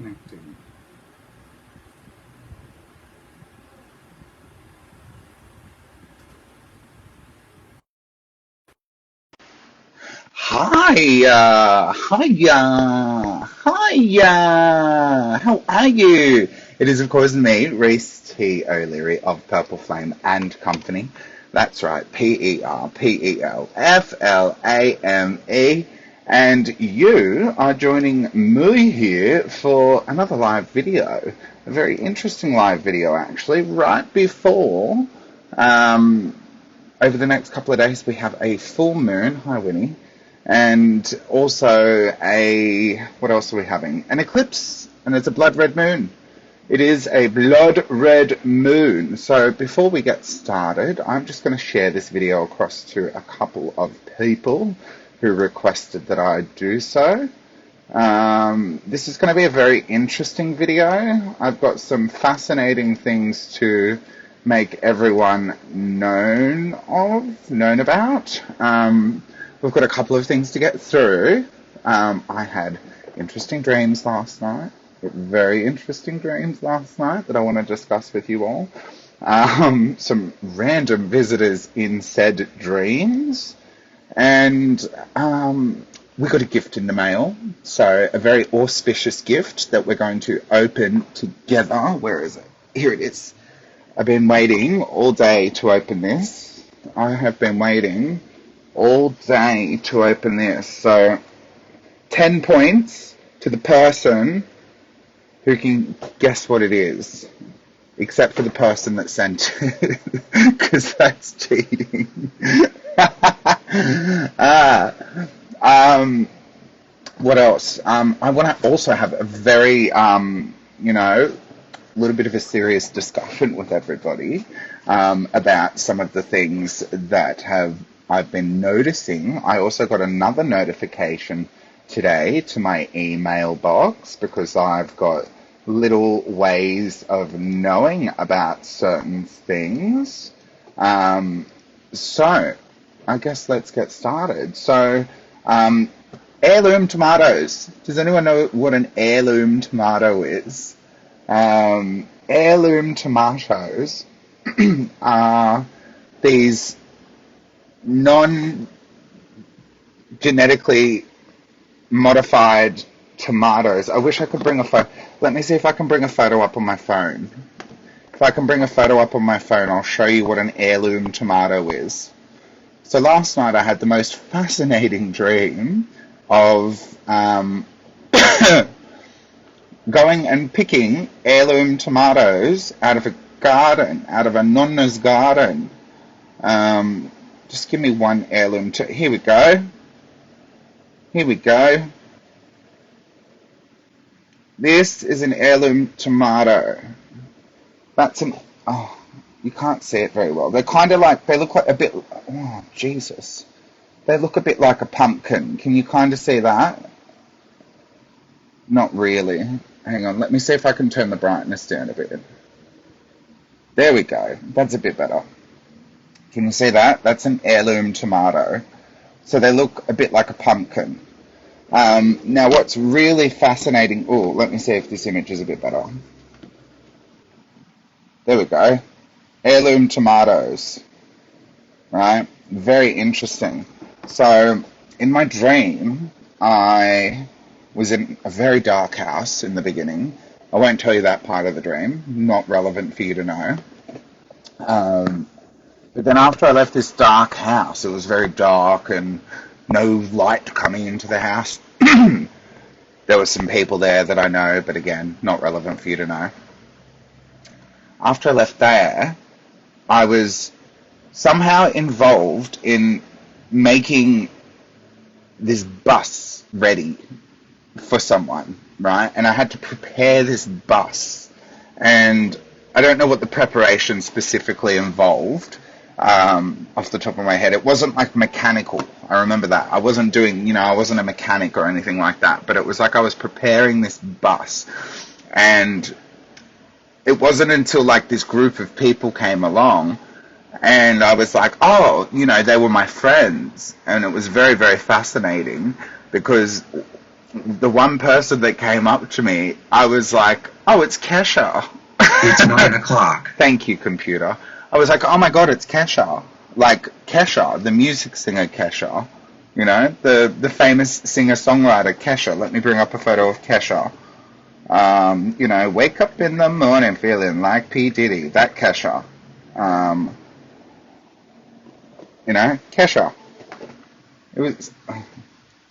Connecting. Hiya. How are you? It is, of course, me, Rhys T of perpelFLAME and Company. That's right, perpelFLAME. And you are joining me here for another live video. A very interesting live video, actually, right before, over the next couple of days, we have a full moon. Hi, Winnie. And also what else are we having? An eclipse, and it's a blood red moon. It is a blood red moon. So before we get started, I'm just going to share this video across to a couple of people who requested that I do so. This is going to be a very interesting video. I've got some fascinating things to make everyone known about. We've got a couple of things to get through. I had interesting dreams last night, very interesting dreams last night that I want to discuss with you all. Some random visitors in said dreams, and we got a gift in the mail, so a very auspicious gift that we're going to open together. Where is it? Here it is. I've been waiting all day to open this. I have been waiting all day to open this. So 10 points to the person who can guess what it is, except for the person that sent it, because that's cheating. What else? I want to also have a very, little bit of a serious discussion with everybody about some of the things that I've been noticing. I also got another notification today to my email box because I've got little ways of knowing about certain things. So I guess let's get started. So heirloom tomatoes. Does anyone know what an heirloom tomato is? Heirloom tomatoes are these non-genetically modified tomatoes. I wish I could bring a photo. Let me see if I can bring a photo up on my phone. If I can bring a photo up on my phone, I'll show you what an heirloom tomato is. So last night I had the most fascinating dream of going and picking heirloom tomatoes out of a garden, out of a nonna's garden. Just give me one heirloom. Here we go. Here we go. This is an heirloom tomato. That's an... Oh, you can't see it very well. They're kind of like... They look like a bit... Oh, Jesus. They look a bit like a pumpkin. Can you kind of see that? Not really. Hang on. Let me see if I can turn the brightness down a bit. There we go. That's a bit better. Can you see that? That's an heirloom tomato. So they look a bit like a pumpkin. Now what's really fascinating... Oh, let me see if this image is a bit better. There we go. Heirloom tomatoes. Right? Very interesting. So in my dream, I was in a very dark house in the beginning. I won't tell you that part of the dream. Not relevant for you to know. But then after I left this dark house, it was very dark and no light coming into the house. There were some people there that I know, but again, not relevant for you to know. After I left there, I was somehow involved in making this bus ready for someone, right? And I had to prepare this bus. And I don't know what the preparation specifically involved. Off the top of my head, it wasn't like mechanical. I remember that. I wasn't doing, I wasn't a mechanic or anything like that, but it was like I was preparing this bus. And it wasn't until like this group of people came along and I was like, oh, they were my friends. And it was very, very fascinating because the one person that came up to me, I was like, oh, it's Kesha. It's 9 o'clock. Thank you, computer. I was like, oh my god, it's Kesha. Like Kesha, the music singer Kesha. You know, the famous singer-songwriter Kesha. Let me bring up a photo of Kesha. You know, wake up in the morning feeling like P. Diddy. That Kesha. You know, Kesha. It was...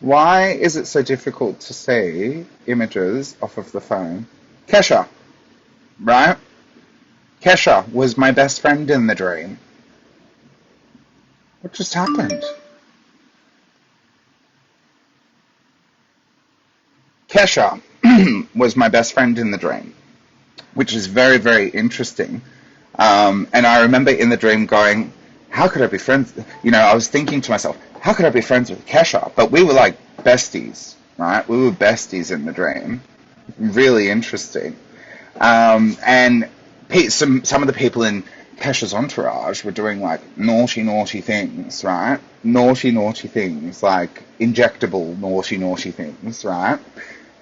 Why is it so difficult to see images off of the phone? Kesha. Right? Kesha was my best friend in the dream. What just happened? Kesha was my best friend in the dream, which is very, very interesting. And I remember in the dream going, how could I be friends? You know, I was thinking to myself, how could I be friends with Kesha? But we were like besties, right? We were besties in the dream. Really interesting. And some of the people in Kesha's entourage were doing like naughty things, right? Naughty things, like injectable naughty things, right?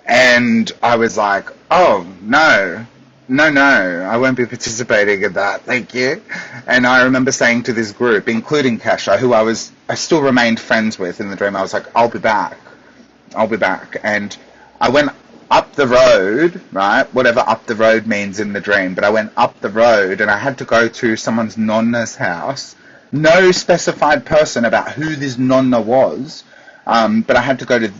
And I was like, oh, no, I won't be participating in that, thank you. And I remember saying to this group, including Kesha, who I still remained friends with in the dream, I was like, I'll be back. And I went up the road, right, whatever up the road means in the dream, but I went up the road and I had to go to someone's nonna's house. No specified person about who this nonna was. But I had to go to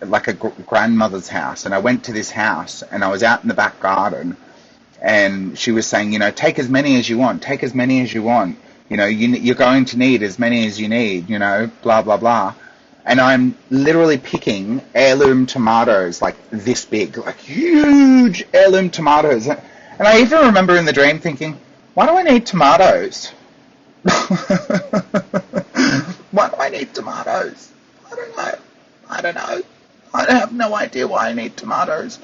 a grandmother's house, and I went to this house, and I was out in the back garden, and she was saying, you know, take as many as you want, you know, you're going to need as many as you need, you know, blah, blah, blah. And I'm literally picking heirloom tomatoes, like this big, like huge heirloom tomatoes. And I even remember in the dream thinking, why do I need tomatoes? Why do I need tomatoes? I don't know. I have no idea why I need tomatoes.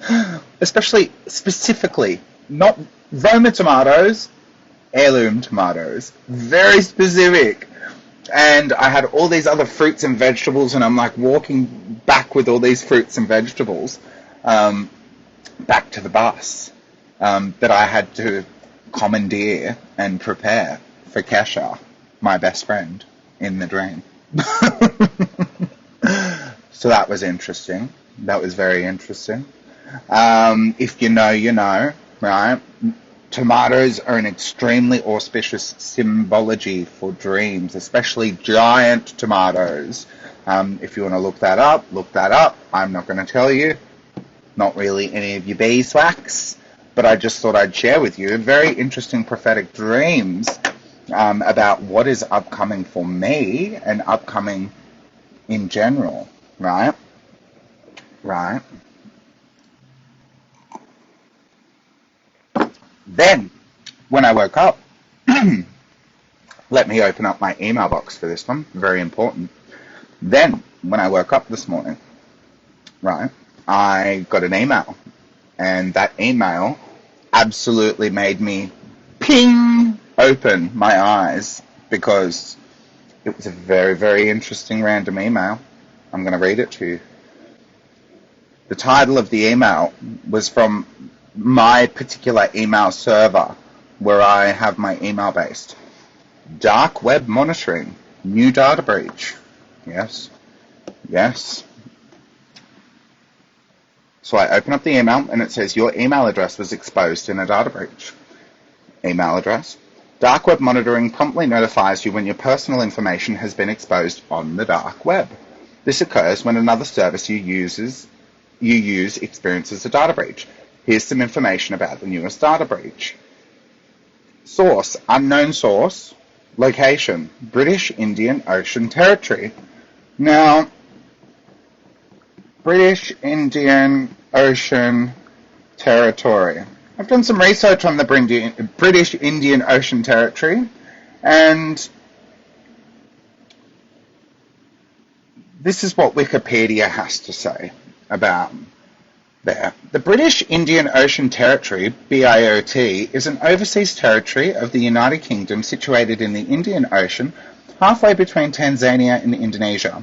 Specifically, not Roma tomatoes, heirloom tomatoes. Very specific. And I had all these other fruits and vegetables, and I'm like walking back with all these fruits and vegetables back to the bus that I had to commandeer and prepare for Kesha, my best friend in the dream. So that was interesting. That was very interesting. If you know, you know, right? Tomatoes are an extremely auspicious symbology for dreams, especially giant tomatoes. If you want to look that up. I'm not going to tell you. Not really any of your beeswax, but I just thought I'd share with you very interesting prophetic dreams about what is upcoming for me and upcoming in general, right? Right. Then, when I woke up, let me open up my email box for this one, very important. Then, when I woke up this morning, right, I got an email, and that email absolutely made me ping open my eyes, because it was a very, very interesting random email. I'm going to read it to you. The title of the email was from my particular email server where I have my email based. Dark web monitoring, new data breach. Yes. So I open up the email and it says your email address was exposed in a data breach. Email address. Dark web monitoring promptly notifies you when your personal information has been exposed on the dark web. This occurs when another service you use experiences a data breach. Here's some information about the newest data breach. Source, unknown source. Location, British Indian Ocean Territory. Now, British Indian Ocean Territory. I've done some research on the British Indian Ocean Territory, and this is what Wikipedia has to say about there. The British Indian Ocean Territory, BIOT, is an overseas territory of the United Kingdom situated in the Indian Ocean, halfway between Tanzania and Indonesia.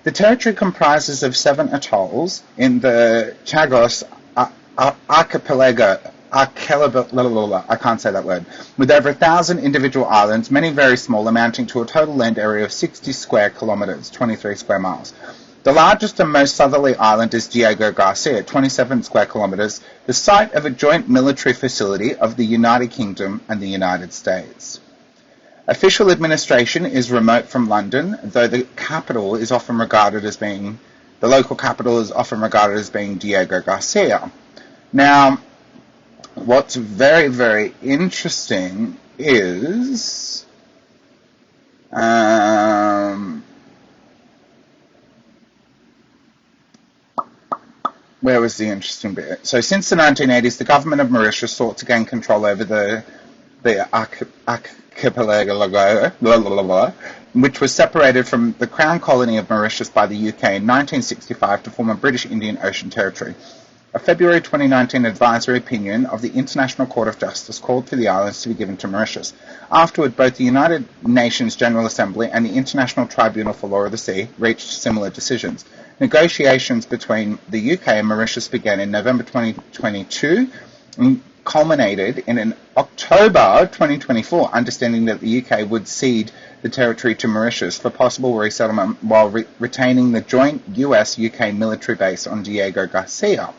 The territory comprises of 7 atolls in the Chagos archipelago, I can't say that word, with over 1,000 individual islands, many very small, amounting to a total land area of 60 square kilometres, 23 square miles. The largest and most southerly island is Diego Garcia, 27 square kilometres, the site of a joint military facility of the United Kingdom and the United States. Official administration is remote from London, though the local capital is often regarded as being Diego Garcia. Now, what's very, very interesting is where was the interesting bit? So since the 1980s, the government of Mauritius sought to gain control over the archipelago, which was separated from the Crown Colony of Mauritius by the UK in 1965 to form a British Indian Ocean Territory. A February 2019 advisory opinion of the International Court of Justice called for the islands to be given to Mauritius. Afterward, both the United Nations General Assembly and the International Tribunal for Law of the Sea reached similar decisions. Negotiations between the UK and Mauritius began in November 2022 and culminated in an October 2024 understanding that the UK would cede the territory to Mauritius for possible resettlement while retaining the joint US-UK military base on Diego Garcia.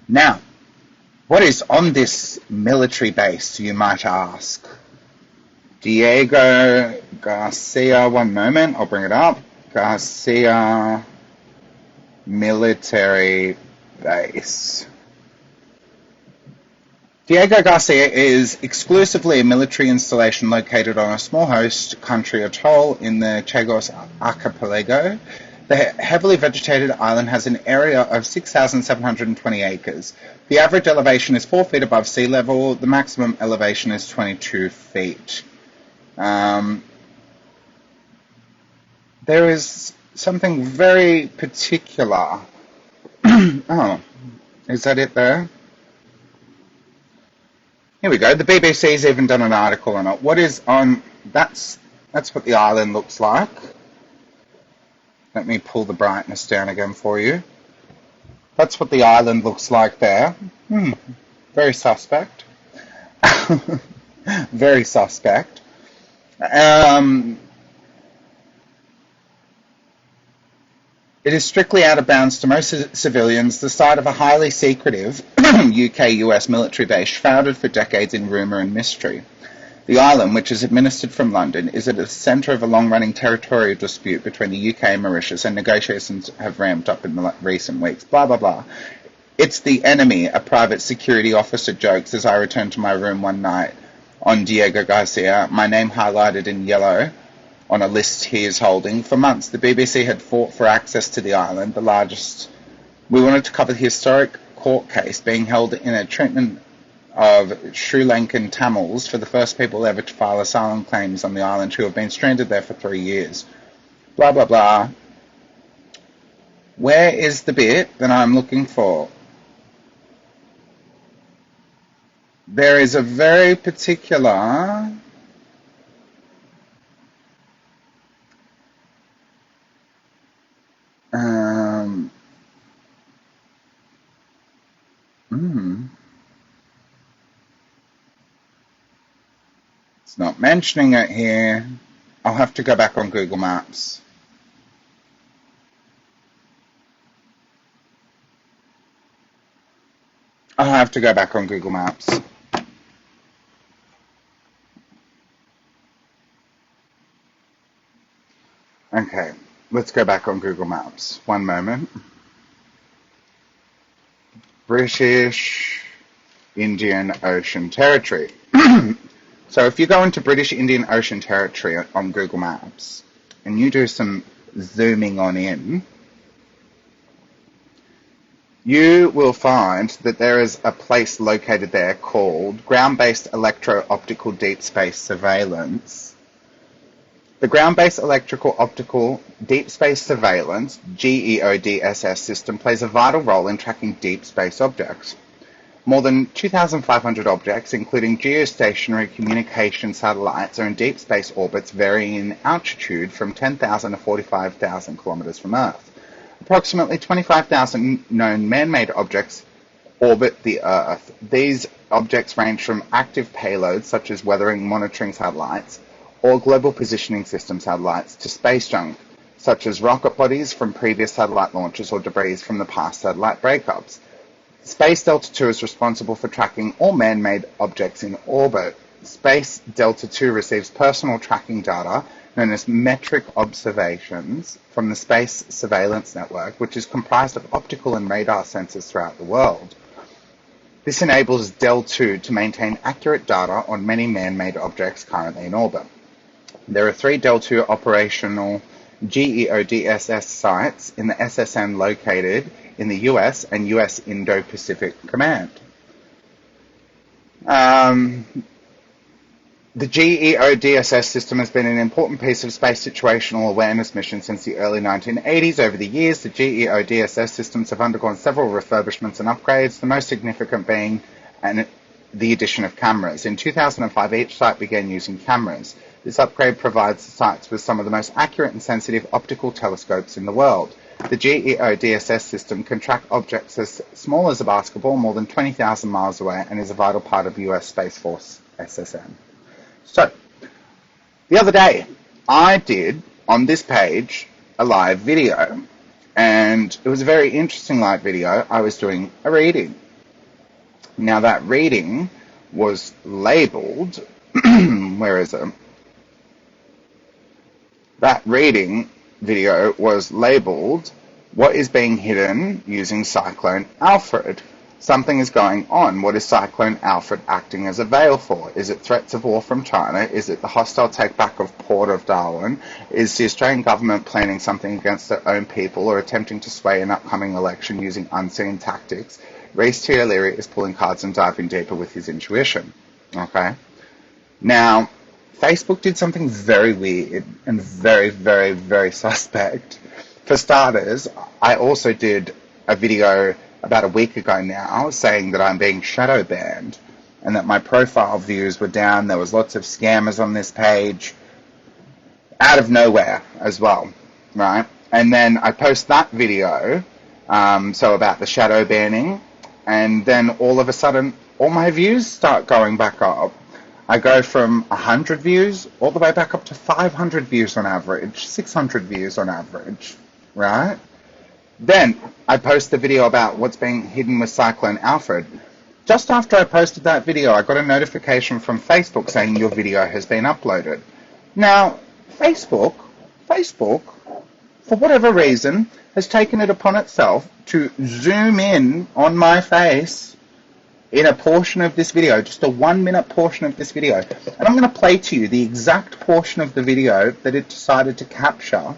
Now, what is on this military base, you might ask? Diego Garcia, one moment, I'll bring it up. Garcia Military Base. Diego Garcia is exclusively a military installation located on a small host country atoll in the Chagos archipelago. The heavily vegetated island has an area of 6,720 acres. The average elevation is 4 feet above sea level. The maximum elevation is 22 feet. There is something very particular. Oh, is that it there? Here we go. The BBC's even done an article on it. What is on? That's what the island looks like. Let me pull the brightness down again for you. That's what the island looks like there. Very suspect. Very suspect. It is strictly out of bounds to most civilians, the site of a highly secretive UK-US military base shrouded for decades in rumour and mystery. The island, which is administered from London, is at the centre of a long-running territorial dispute between the UK and Mauritius, and negotiations have ramped up in the recent weeks. Blah, blah, blah. It's the enemy, a private security officer jokes as I returned to my room one night on Diego Garcia, my name highlighted in yellow on a list he is holding. For months, the BBC had fought for access to the island, the largest. We wanted to cover the historic court case being held in a treatment of Sri Lankan Tamils for the first people ever to file asylum claims on the island who have been stranded there for 3 years. Blah, blah, blah. Where is the bit that I'm looking for? There is a very particular... It's not mentioning it here. I'll have to go back on Google Maps. I'll have to go back on Google Maps. Okay, let's go back on Google Maps. One moment. British Indian Ocean Territory. So if you go into British Indian Ocean Territory on Google Maps and you do some zooming on in, you will find that there is a place located there called Ground-Based Electro-Optical Deep Space Surveillance. The Ground-Based Electro-Optical Deep Space Surveillance, GEODSS system, plays a vital role in tracking deep space objects. More than 2,500 objects, including geostationary communication satellites, are in deep space orbits varying in altitude from 10,000 to 45,000 kilometers from Earth. Approximately 25,000 known man-made objects orbit the Earth. These objects range from active payloads, such as weathering monitoring satellites, or global positioning system satellites, to space junk, such as rocket bodies from previous satellite launches or debris from the past satellite breakups. Space Delta II is responsible for tracking all man-made objects in orbit. Space Delta II receives personal tracking data known as metric observations from the Space Surveillance Network, which is comprised of optical and radar sensors throughout the world. This enables DEL 2 to maintain accurate data on many man-made objects currently in orbit. There are 3 DEL 2 operational GEODSS sites in the SSN located in the US and US Indo-Pacific Command. The GEODSS system has been an important piece of space situational awareness mission since the early 1980s. Over the years, the GEODSS systems have undergone several refurbishments and upgrades, the most significant being the addition of cameras. In 2005, each site began using cameras. This upgrade provides the sites with some of the most accurate and sensitive optical telescopes in the world. The GEODSS system can track objects as small as a basketball more than 20,000 miles away and is a vital part of US Space Force SSN. So, the other day, I did, on this page, a live video, and it was a very interesting live video. I was doing a reading. Now, that reading was labeled, where is it? That reading video was labeled, "What is being hidden using Cyclone Alfred?" Something is going on. What is Cyclone Alfred acting as a veil for? Is it threats of war from China? Is it the hostile take-back of Port of Darwin? Is the Australian government planning something against their own people or attempting to sway an upcoming election using unseen tactics? Rhys T is pulling cards and diving deeper with his intuition. Okay? Now, Facebook did something very weird and very, very, very suspect. For starters, I also did a video about a week ago now saying that I'm being shadow banned and that my profile views were down. There was lots of scammers on this page out of nowhere as well, right? And then I post that video, so about the shadow banning, and then all of a sudden all my views start going back up. I go from 100 views all the way back up to 500 views on average, 600 views on average, right? Then I post the video about what's being hidden with Cyclone Alfred. Just after I posted that video, I got a notification from Facebook saying your video has been uploaded. Now, Facebook, for whatever reason, has taken it upon itself to zoom in on my face in a portion of this video, just a 1-minute portion of this video. And I'm going to play to you the exact portion of the video that it decided to capture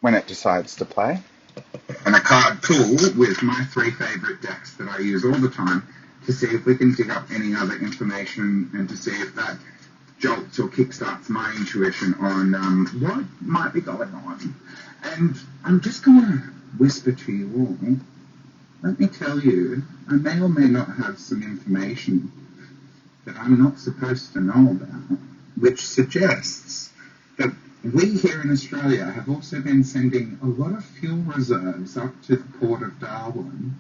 when it decides to play. And a card pool with my 3 favourite decks that I use all the time to see if we can dig up any other information and to see if that jolts or kickstarts my intuition on what might be going on. And I'm just going to whisper to you all, let me tell you, I may or may not have some information that I'm not supposed to know about, which suggests that we here in Australia have also been sending a lot of fuel reserves up to the Port of Darwin.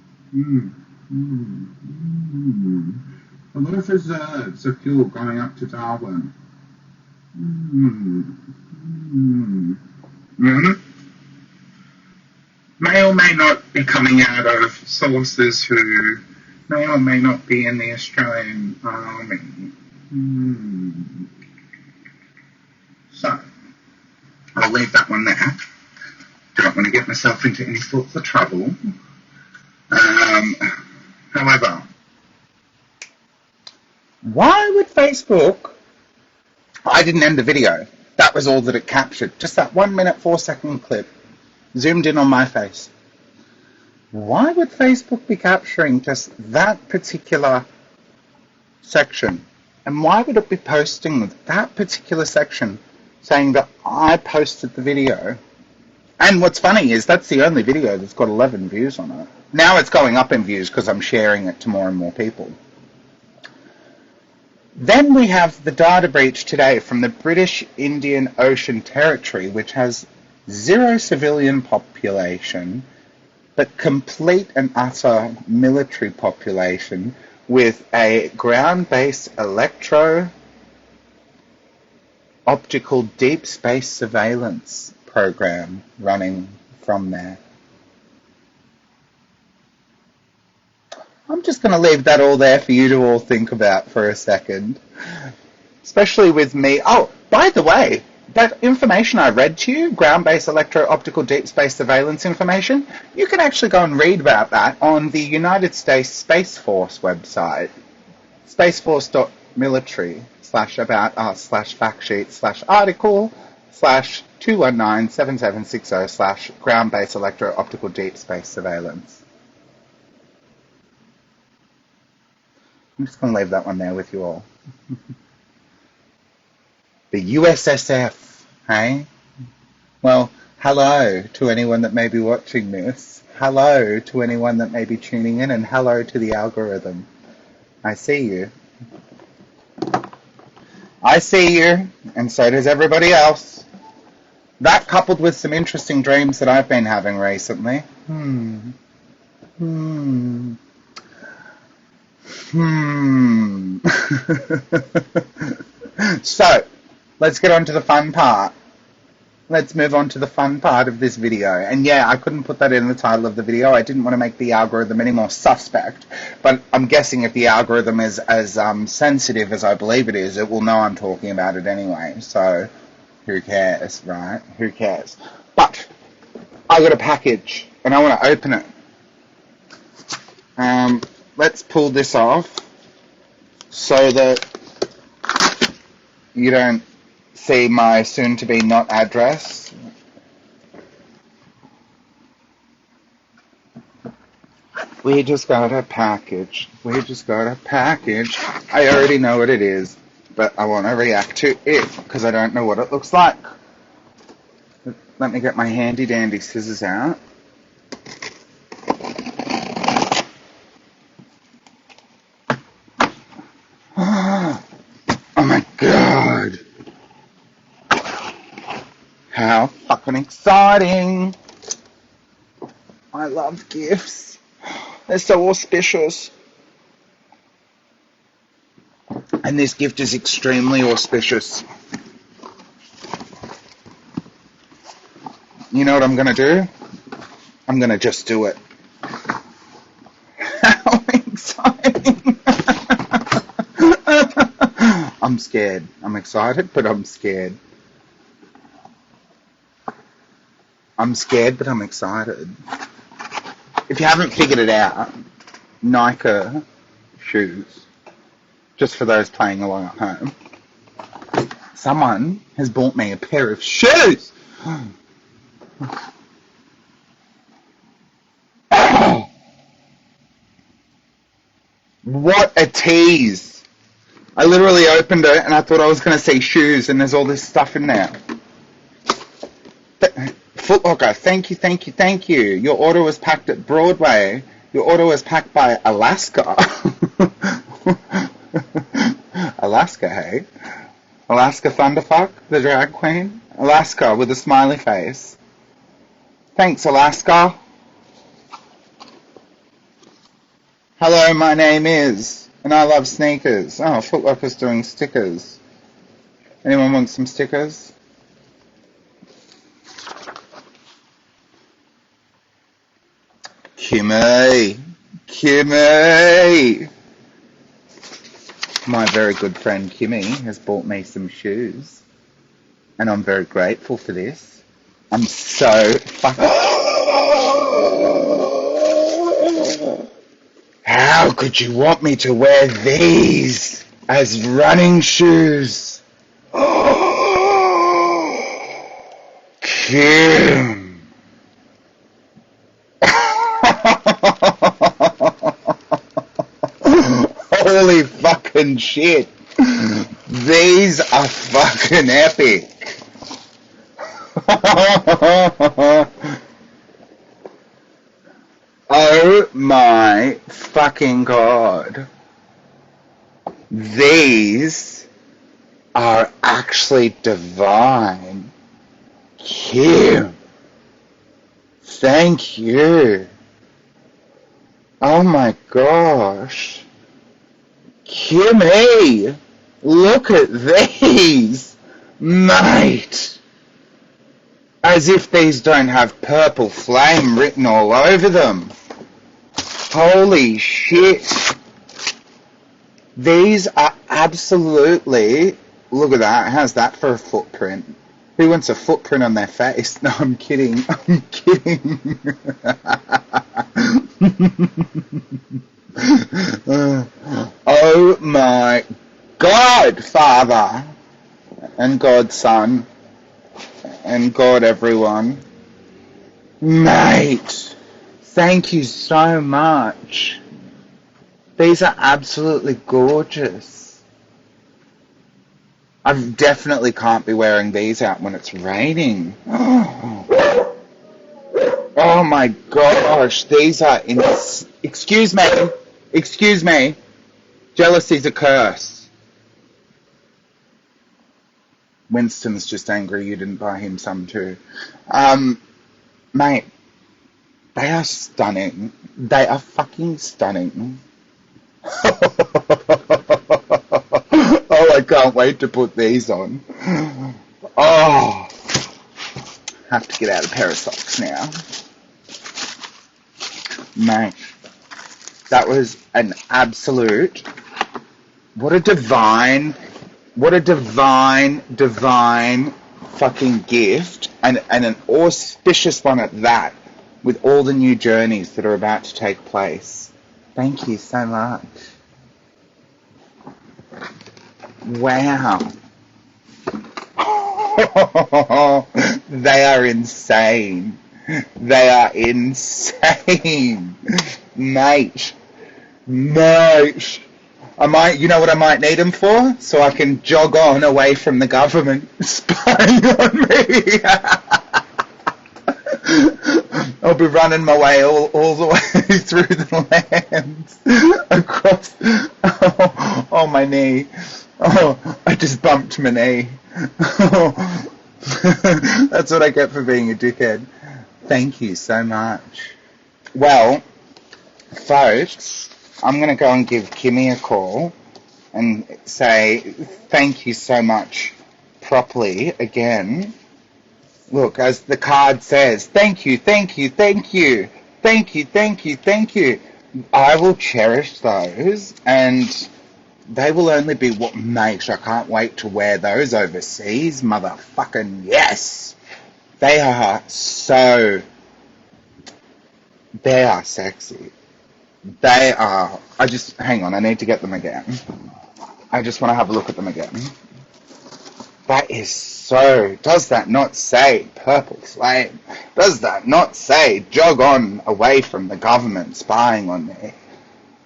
A lot of reserves of fuel going up to Darwin. May or may not be coming out of sources who may or may not be in the Australian Army. So, I'll leave that one there. Don't want to get myself into any sorts of trouble. However, why would Facebook... I didn't end the video. That was all that it captured. Just that 1-minute, 4-second clip. Zoomed in on my face. Why would Facebook be capturing just that particular section? And why would it be posting that particular section saying that I posted the video. And what's funny is that's the only video that's got 11 views on it. Now it's going up in views because I'm sharing it to more and more people. Then we have the data breach today from the British Indian Ocean Territory, which has zero civilian population, but complete and utter military population with a ground-based electro-optical deep space surveillance program running from there. I'm just going to leave that all there for you to all think about for a second, especially with me. Oh, by the way, that information I read to you, ground-based electro-optical deep space surveillance information, you can actually go and read about that on the United States Space Force website, spaceforce.military/about/article/2197760/ground-based electro-optical deep space surveillance. I'm just going to leave that one there with you all. The USSF, hey? Well, hello to anyone that may be watching this. Hello to anyone that may be tuning in, and hello to the algorithm. I see you. I see you, and so does everybody else. That coupled with some interesting dreams that I've been having recently. So, let's get on to the fun part. Let's move on to the fun part of this video. And yeah, I couldn't put that in the title of the video. I didn't want to make the algorithm any more suspect. But I'm guessing if the algorithm is as sensitive as I believe it is, it will know I'm talking about it anyway. So, who cares, right? Who cares? But, I got a package, and I want to open it. Let's pull this off so that you don't see my soon-to-be not address. We just got a package. We just got a package. I already know what it is, but I want to react to it because I don't know what it looks like. Let me get my handy-dandy scissors out. Oh my god! How fucking exciting! I love gifts. They're so auspicious. And this gift is extremely auspicious. You know what I'm gonna do? I'm gonna just do it. How exciting! I'm scared. I'm excited, but I'm scared. I'm scared, but I'm excited. If you haven't figured it out, Nike shoes, just for those playing along at home, someone has bought me a pair of shoes. What a tease. I literally opened it and I thought I was going to say shoes, and there's all this stuff in there. Foot Locker, thank you, thank you, thank you. Your order was packed at Broadway. Your order was packed by Alaska. Alaska, hey? Alaska Thunderfuck, the drag queen? Alaska with a smiley face. Thanks, Alaska. Hello, my name is, and I love sneakers. Oh, Foot Locker's doing stickers. Anyone want some stickers? Kimmy! Kimmy! My very good friend Kimmy has bought me some shoes, and I'm very grateful for this. I'm so How could you want me to wear these as running shoes? Kim! Holy fucking shit. These are fucking epic. Oh my fucking god. These are actually divine. Kim, thank you. Oh my gosh. Kimmy, look at these. Mate. As if these don't have purple flame written all over them. Holy shit. These are absolutely... Look at that. How's that for a footprint? Who wants a footprint on their face? No, I'm kidding. I'm kidding. Oh my God, Father. And God, Son. And God, everyone. Mate, thank you so much. These are absolutely gorgeous. I definitely can't be wearing these out when it's raining. Oh my gosh, these are excuse me. Jealousy's a curse. Winston's just angry you didn't buy him some too. Mate, they are stunning. They are fucking stunning. Oh, I can't wait to put these on. Oh, have to get out a pair of socks now. Mate, that was an absolute, what a divine fucking gift, and an auspicious one at that, with all the new journeys that are about to take place. Thank you so much. Wow. They are insane. They are insane. Mate. I might, you know what I might need them for? So I can jog on away from the government spying on me. I'll be running my way all the way through the lands, across, oh my knee. Oh, I just bumped my knee. That's what I get for being a dickhead. Thank you so much. Well, folks, I'm going to go and give Kimmy a call and say thank you so much properly again. Look, as the card says, thank you. I will cherish those, and they will only be what makes. I can't wait to wear those overseas. Motherfucking yes! They are sexy. They are, hang on, I need to get them again. I just want to have a look at them again. That is so, does that not say purple flame? Does that not say jog on away from the government spying on me?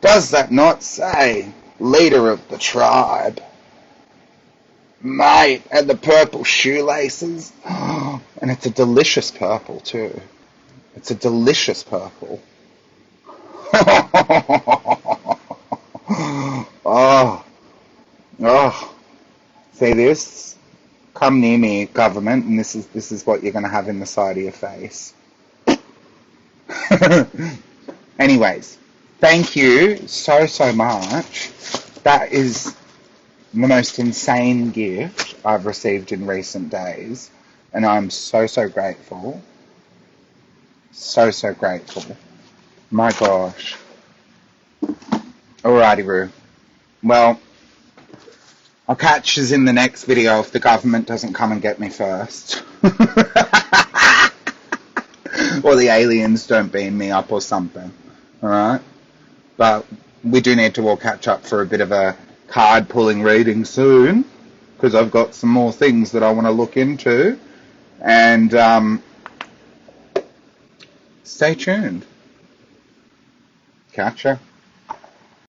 Does that not say leader of the tribe? Mate, and the purple shoelaces. And it's a delicious purple too. It's a delicious purple. Oh. See this? Come near me, government, and this is what you're going to have in the side of your face. Anyways, thank you so much. That is the most insane gift I've received in recent days, and I'm so grateful. So grateful. My gosh. Alrighty, Roo. Well, I'll catch us in the next video if the government doesn't come and get me first. Or the aliens don't beam me up or something. Alright? But we do need to all catch up for a bit of a card pulling reading soon, because I've got some more things that I want to look into. And stay tuned. Catch ya.